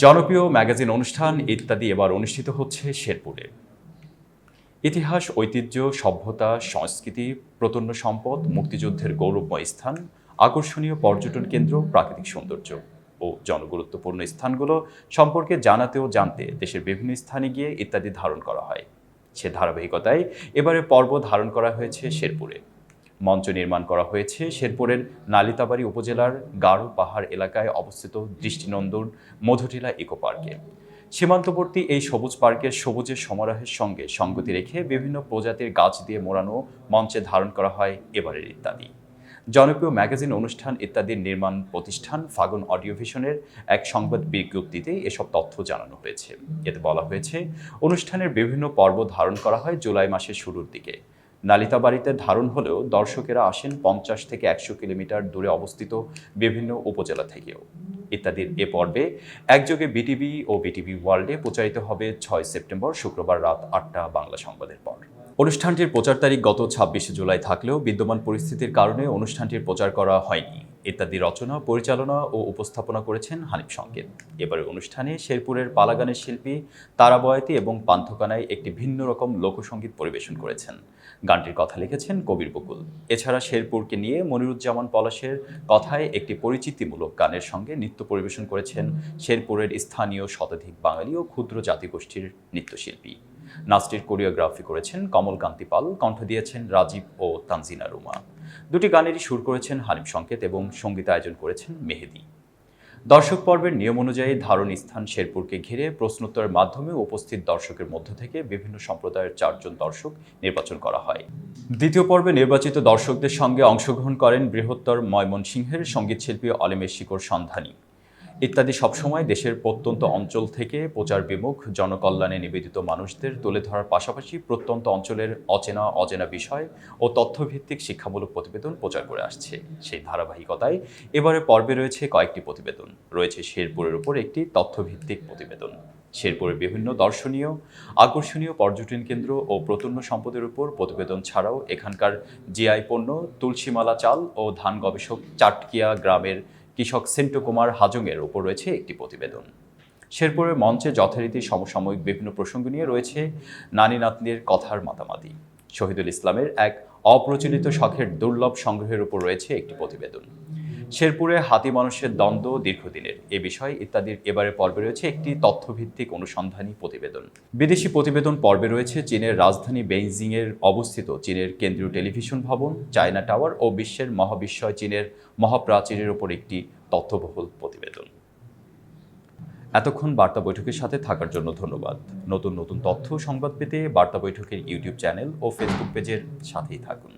জনপ্রিয় ম্যাগাজিন অনুষ্ঠান ইত্যাদি এবার অনুষ্ঠিত হচ্ছে শেরপুরে। ইতিহাস, ঐতিহ্য, সভ্যতা, সংস্কৃতি, প্রত্যন্ত সম্পদ, মুক্তিযুদ্ধের গৌরবময় স্থান, আকর্ষণীয় পর্যটন কেন্দ্র, প্রাকৃতিক সৌন্দর্য ও জনগুরুত্বপূর্ণ স্থানগুলো সম্পর্কে জানাতে ও জানতে দেশের বিভিন্ন স্থানে গিয়ে ইত্যাদি ধারণ করা হয়। সে ধারাবাহিকতায় এবারে পর্ব ধারণ করা হয়েছে শেরপুরে। মঞ্চ নির্মাণ করা হয়েছে শেরপুরের নালিতাবাড়ী উপজেলার গাঢ় পাহাড় এলাকায় অবস্থিত দৃষ্টিনন্দন মধুটিলা ইকো পার্কে। সীমান্তবর্তী এই সবুজ পার্কের সবুজের সমারোহের সঙ্গে সঙ্গতি রেখে বিভিন্ন প্রজাতির গাছ দিয়ে মোড়ানো মঞ্চে ধারণ করা হয় এবারের ইত্যাদি। জনপ্রিয় ম্যাগাজিন অনুষ্ঠান ইত্যাদির নির্মাণ প্রতিষ্ঠান ফাগুন অডিও ভিশনের এক সংবাদ বিজ্ঞপ্তিতে এসব তথ্য জানানো হয়েছে। এতে বলা হয়েছে, অনুষ্ঠানের বিভিন্ন পর্ব ধারণ করা হয় জুলাই মাসের শুরুর দিকে। নালিতাবাড়ীতে ধারণ হলেও দর্শকেরা আসেন 50 থেকে 100 কিলোমিটার দূরে অবস্থিত বিভিন্ন উপজেলা থেকেও। ইত্যাদির এ পর্বে একযোগে বিটিভি ও বিটিভি ওয়ার্ল্ডে প্রচারিত হবে 6 সেপ্টেম্বর শুক্রবার রাত 8টা বাংলা সংবাদের পর। অনুষ্ঠানটির প্রচার তারিখ গত 26 জুলাই থাকলেও বিদ্যমান পরিস্থিতির কারণে অনুষ্ঠানটির প্রচার করা হয়নি। ইত্যাদি রচনা, পরিচালনা ও উপস্থাপনা করেছেন হানিফ সংকেত। এবারের অনুষ্ঠানে শেরপুরের পালাগানের শিল্পী তারা বয়াতি এবং পান্থকানায় একটি ভিন্ন রকম লোকসঙ্গীত পরিবেশন করেছেন। গানটির কথা লিখেছেন কবির বকুল। এছাড়া শেরপুরকে নিয়ে মনিরুজ্জামান পলাশের কথায় একটি পরিচিতিমূলক গানের সঙ্গে নৃত্য পরিবেশন করেছেন শেরপুরের স্থানীয় শতাধিক বাঙালি ও ক্ষুদ্র জাতিগোষ্ঠীর নৃত্যশিল্পী। নাচটির কোরিওগ্রাফি করেছেন কমল কান্তি পাল, কণ্ঠ দিয়েছেন রাজীব ও তানজিনা রুমা। দুটি গানেরই সুর করেছেন হানিফ সংকেত এবং সঙ্গীতায়োজন করেছেন মেহেদী। দর্শক পর্বের নিয়ম অনুযায়ী ধারণ স্থান শেরপুরকে ঘিরে প্রশ্নোত্তরের মাধ্যমে উপস্থিত দর্শকের মধ্য থেকে বিভিন্ন সম্প্রদায়ের 4 জন দর্শক নির্বাচন করা হয়। দ্বিতীয় পর্বে নির্বাচিত দর্শকদের সঙ্গে অংশগ্রহণ করেন বৃহত্তর ময়মনসিংহের সঙ্গীতশিল্পী অলিমের শিকড় সন্ধানী। ইত্যাদি সবসময় দেশের প্রত্যন্ত অঞ্চল থেকে প্রচার বিমুখ জনকল্যাণে নিবেদিত মানুষদের তুলে ধরার পাশাপাশি প্রত্যন্ত অঞ্চলের অচেনা বিষয় ও তথ্যভিত্তিক শিক্ষামূলক প্রতিবেদন প্রচার করে আসছে। সেই ধারাবাহিকতায় এবারে পর্বে রয়েছে কয়েকটি প্রতিবেদন। রয়েছে শেরপুরের উপর একটি তথ্যভিত্তিক প্রতিবেদন। শেরপুরের বিভিন্ন দর্শনীয়, আকর্ষণীয় পর্যটন কেন্দ্র ও প্রত্যন্ত সম্পদের উপর প্রতিবেদন ছাড়াও এখানকার জিআই পণ্য, তুলসীমালা চাল ও ধান গবেষক চাটকিয়া গ্রামের কৃষক সেন্টু কুমার হাজংয়ের ওপর রয়েছে একটি প্রতিবেদন। শেরপুরের মঞ্চে যথারীতি সমসাময়িক বিভিন্ন প্রসঙ্গ নিয়ে রয়েছে নানি নাতনির কথার মাতামাতি। শহীদুল ইসলামের এক অপ্রচলিত শখের দুর্লভ সংগ্রহের উপর রয়েছে একটি প্রতিবেদন। শেরপুরে হাতি মানুষের দ্বন্দ্ব দীর্ঘদিনের এ বিষয় ইত্যাদির এবারে পর্বে রয়েছে একটি তথ্যভিত্তিক অনুসন্ধানী প্রতিবেদন। বিদেশি প্রতিবেদন পর্বে রয়েছে চীনের রাজধানী বেইজিংয়ের অবস্থিত চীনের কেন্দ্রীয় টেলিভিশন ভবন, চায়না টাওয়ার ও বিশ্বের মহাবিস্ময় চীনের মহাপ্রাচীরের উপর একটি তথ্যবহুল প্রতিবেদন। এতক্ষণ বার্তা বৈঠকের সাথে থাকার জন্য ধন্যবাদ। নতুন নতুন তথ্য সংবাদ পেতে বার্তা বৈঠকের ইউটিউব চ্যানেল ও ফেসবুক পেজের সাথেই থাকুন।